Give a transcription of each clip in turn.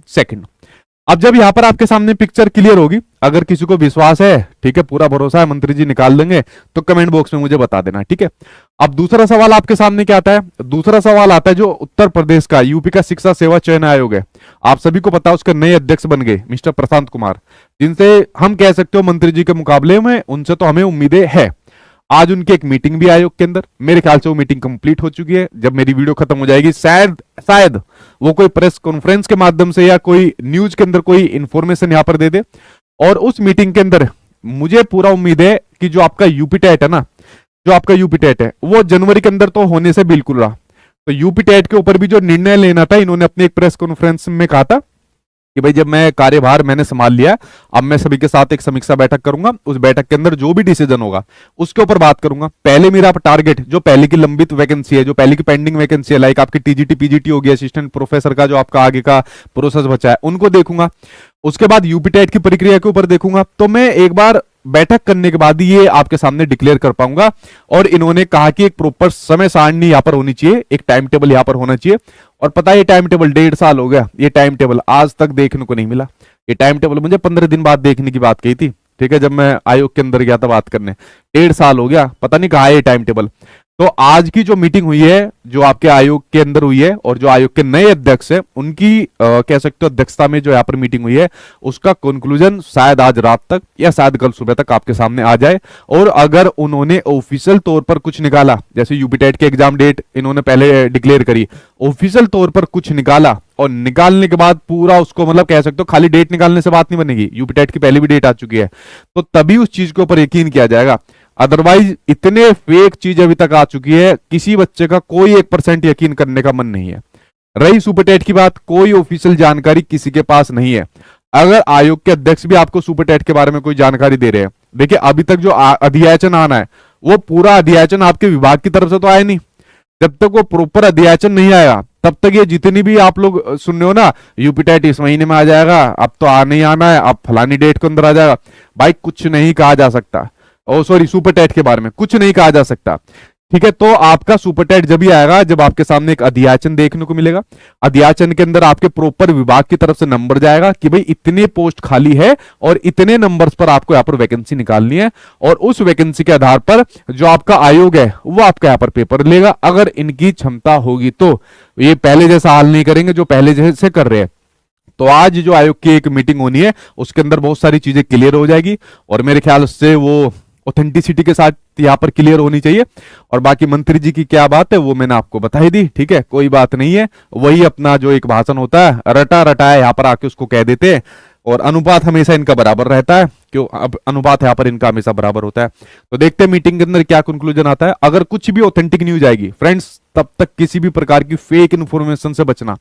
Second. अब जब यहाँ पर आपके सामने पिक्चर क्लियर होगी, अगर किसी को विश्वास है, ठीक है, पूरा भरोसा है मंत्री जी निकाल देंगे, तो कमेंट बॉक्स में मुझे बता देना, ठीक है। अब दूसरा सवाल आपके सामने क्या आता है? दूसरा सवाल आता है जो उत्तर प्रदेश का, यूपी का शिक्षा सेवा चयन आयोग है, आप सभी को पता है उसके नए अध्यक्ष बन गए मिस्टर प्रशांत कुमार, जिनसे हम कह सकते हो मंत्री जी के मुकाबले में उनसे तो हमें उम्मीदें है। आज उनकी एक मीटिंग भी आयोग के अंदर, मेरे ख्याल से वो मीटिंग कंप्लीट हो चुकी है। जब मेरी वीडियो खत्म हो जाएगी शायद शायद वो कोई प्रेस कॉन्फ्रेंस के माध्यम से या कोई न्यूज के अंदर कोई इंफॉर्मेशन यहां पर दे दे। और उस मीटिंग के अंदर मुझे पूरा उम्मीद है कि जो आपका यूपी टेट है ना, जो आपका यूपी टेट है वो जनवरी के अंदर तो होने से बिल्कुल रहा। तो यूपी टेट के ऊपर भी जो निर्णय लेना था, इन्होंने अपनी एक प्रेस कॉन्फ्रेंस में कहा था कि भाई जब मैं कार्यभार मैंने संभाल लिया, अब मैं सभी के साथ एक समीक्षा बैठक करूंगा, उस बैठक के अंदर जो भी डिसीजन होगा उसके ऊपर बात करूंगा। पहले मेरा टारगेट जो पहले की लंबित वैकेंसी है, जो पहले की पेंडिंग वैकेंसी है, लाइक आपकी टीजीटी पीजीटी हो गया, असिस्टेंट प्रोफेसर का जो आपका आगे का प्रोसेस बचा है, उनको देखूंगा। उसके बाद यूपी टेट की प्रक्रिया के ऊपर देखूंगा। तो मैं एक बार बैठक करने के बाद ये आपके सामने डिक्लेयर कर पाऊंगा। और इन्होंने कहा कि एक प्रॉपर समय सारणी यहां पर होनी चाहिए, एक टाइम टेबल यहां पर होना चाहिए। और पता है ये टाइम टेबल 1.5 साल हो गया, ये टाइम टेबल आज तक देखने को नहीं मिला। ये टाइम टेबल मुझे 15 दिन बाद देखने की बात कही थी, ठीक है, जब मैं आयोग के अंदर गया था बात करने। 1.5 साल हो गया, पता नहीं कहा है ये टाइम टेबल। तो आज की जो मीटिंग हुई है, जो आपके आयोग के अंदर हुई है, और जो आयोग के नए अध्यक्ष है उनकी कह सकते हो अध्यक्षता में जो यहाँ पर मीटिंग हुई है, उसका कंक्लूजन शायद आज रात तक या शायद कल सुबह तक आपके सामने आ जाए। और अगर उन्होंने ऑफिशियल तौर पर कुछ निकाला, जैसे यूपी टेट की एग्जाम डेट इन्होंने पहले डिक्लेयर करी, ऑफिशियल तौर पर कुछ निकाला और निकालने के बाद पूरा उसको मतलब कह सकते हो खाली डेट निकालने से बात नहीं बनेगी, यूपी टेट की पहले भी डेट आ चुकी है, तो तभी उस चीज के ऊपर यकीन किया जाएगा। अदरवाइज इतने फेक चीज अभी तक आ चुकी है, किसी बच्चे का कोई 1% यकीन करने का मन नहीं है। रही सुपर टेट की बात, कोई ऑफिशियल जानकारी किसी के पास नहीं है। अगर आयोग के अध्यक्ष भी आपको सुपर टेट के बारे में कोई जानकारी दे रहे हैं, देखिए अभी तक जो अधियाचन आना है, वो पूरा अधियाचन आपके विभाग की तरफ से तो आया नहीं। जब तक वो प्रॉपर अधियाचन नहीं आया, तब तक ये जितनी भी आप लोग सुन रहे हो ना, यूपी टेट इस महीने में आ जाएगा, अब तो आने ही आना है, अब फलानी डेट के अंदर आ जाएगा, भाई कुछ नहीं कहा जा सकता। ओ सॉरी, सुपर टेट के बारे में कुछ नहीं कहा जा सकता, ठीक है। तो आपका सुपर टेट जब ही आएगा जब आपके सामने एक अधियाचन देखने को मिलेगा। अधियाचन के अंदर आपके प्रॉपर विभाग की तरफ से नंबर जाएगा कि भाई इतने पोस्ट खाली है और इतने नंबर्स पर आपको यहाँ पर वैकेंसी निकालनी है, और उस वैकेंसी के आधार पर जो आपका आयोग है वो आपका यहाँ पर पेपर लेगा। अगर इनकी क्षमता होगी तो ये पहले जैसा हाल नहीं करेंगे जो पहले जैसे कर रहे हैं। तो आज जो आयोग की एक मीटिंग होनी है उसके अंदर बहुत सारी चीजें क्लियर हो जाएगी, और मेरे ख्याल से वो ऑथेंटिसिटी के साथ यहां पर क्लियर होनी चाहिए। और बाकी मंत्री जी की क्या बात है वो मैंने आपको बता ही दी, ठीक है, कोई बात नहीं है। वही अपना जो एक भाषण होता है रटा रटा है, यहां पर आके उसको कह देते हैं, और अनुपात हमेशा इनका बराबर रहता है। क्यों? अब अनुपात यहां पर इनका हमेशा बराबर होता है। तो देखते हैं मीटिंग के अंदर क्या कंक्लूजन आता है। अगर कुछ भी ऑथेंटिक न्यूज आएगी फ्रेंड्स, तब तक किसी भी प्रकार की फेक इन्फॉर्मेशन से बचना।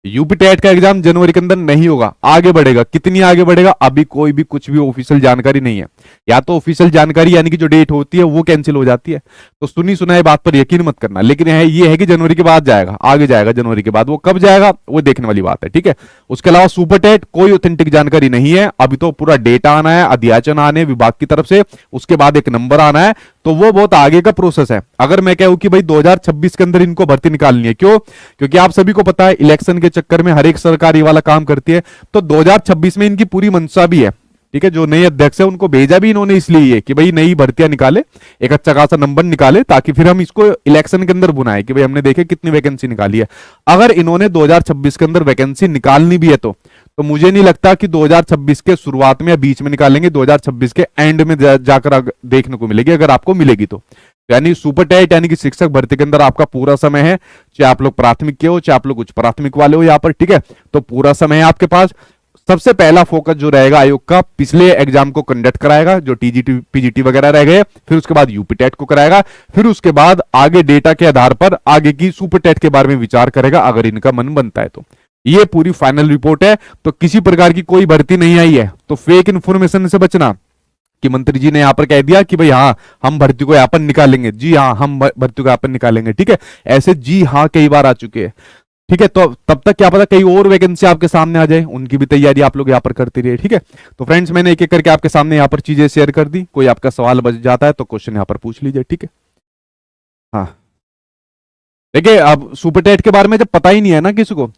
यूपी टेट का एग्जाम जनवरी के अंदर नहीं होगा, आगे बढ़ेगा। कितनी आगे बढ़ेगा अभी कोई भी कुछ भी ऑफिशियल जानकारी नहीं है। या तो ऑफिशियल जानकारी यानी कि जो डेट होती है वो कैंसिल हो जाती है, तो सुनी सुनाई बात पर यकीन मत करना। लेकिन ये है कि जनवरी के बाद जाएगा, आगे जाएगा जनवरी के बाद, वो कब जाएगा वो देखने वाली बात है, ठीक है। उसके अलावा सुपर टेट कोई ऑथेंटिक जानकारी नहीं है, अभी तो पूरा डेटा आना है, अधियाचन आने विभाग की तरफ से, उसके बाद एक नंबर आना है, तो वो बहुत आगे का प्रोसेस है। अगर मैं कहूं कि भाई 2026 के अंदर इनको भर्ती निकालनी है, क्यों? क्योंकि आप सभी को पता है इलेक्शन के चक्कर में हर एक सरकार ये वाला काम करती है। तो 2026 में इनकी पूरी मंशा भी है, ठीक है। जो नए अध्यक्ष है उनको भेजा भी इन्होंने इसलिए कि भाई नई भर्तियां निकाले, एक अच्छा खासा नंबर निकाले, ताकि फिर हम इसको इलेक्शन के अंदर बुलाएं कि भाई हमने देखे कितनी वैकेंसी निकाली है। अगर इन्होंने 2026 के अंदर वैकेंसी निकालनी भी है तो मुझे नहीं लगता कि 2026 के शुरुआत में या बीच में निकालेंगे, 2026 के एंड में जाकर देखने को मिलेगी, अगर आपको मिलेगी तो। यानी सुपर टेट यानी कि शिक्षक भर्ती के अंदर आपका पूरा समय है, चाहे आप लोग प्राथमिक के हो चाहे आप लोग उच्च प्राथमिक वाले हो यहाँ पर, ठीक है। तो पूरा समय है आपके पास। सबसे पहला फोकस जो रहेगा आयोग का, पिछले एग्जाम को कंडक्ट कराएगा जो टीजीटी पीजीटी वगैरह रह गए, फिर उसके बाद यूपी टेट को कराएगा, फिर उसके बाद आगे डेटा के आधार पर आगे की सुपर टेट के बारे में विचार करेगा, अगर इनका मन बनता है तो। ये पूरी फाइनल रिपोर्ट है। तो किसी प्रकार की कोई भर्ती नहीं आई है तो फेक इन्फॉर्मेशन से बचना कि मंत्री जी ने यहां पर कह दिया कि भाई हाँ हम भर्ती को यहां पर निकालेंगे, जी हाँ हम भर्ती को यहां पर निकालेंगे, ठीक है। ऐसे जी हाँ कई बार आ चुके हैं, ठीक है। तो तब तक क्या पता कई और वैकेंसी आपके सामने आ जाए, उनकी भी तैयारी आप लोग यहाँ पर करते रहिए, ठीक है। तो फ्रेंड्स मैंने एक एक करके आपके सामने यहाँ पर चीजें शेयर कर दी। कोई आपका सवाल बच जाता है तो क्वेश्चन यहाँ पर पूछ लीजिए, ठीक है। हाँ देखिए, अब सुपर टेट के बारे में जब पता ही नहीं है ना किसी को,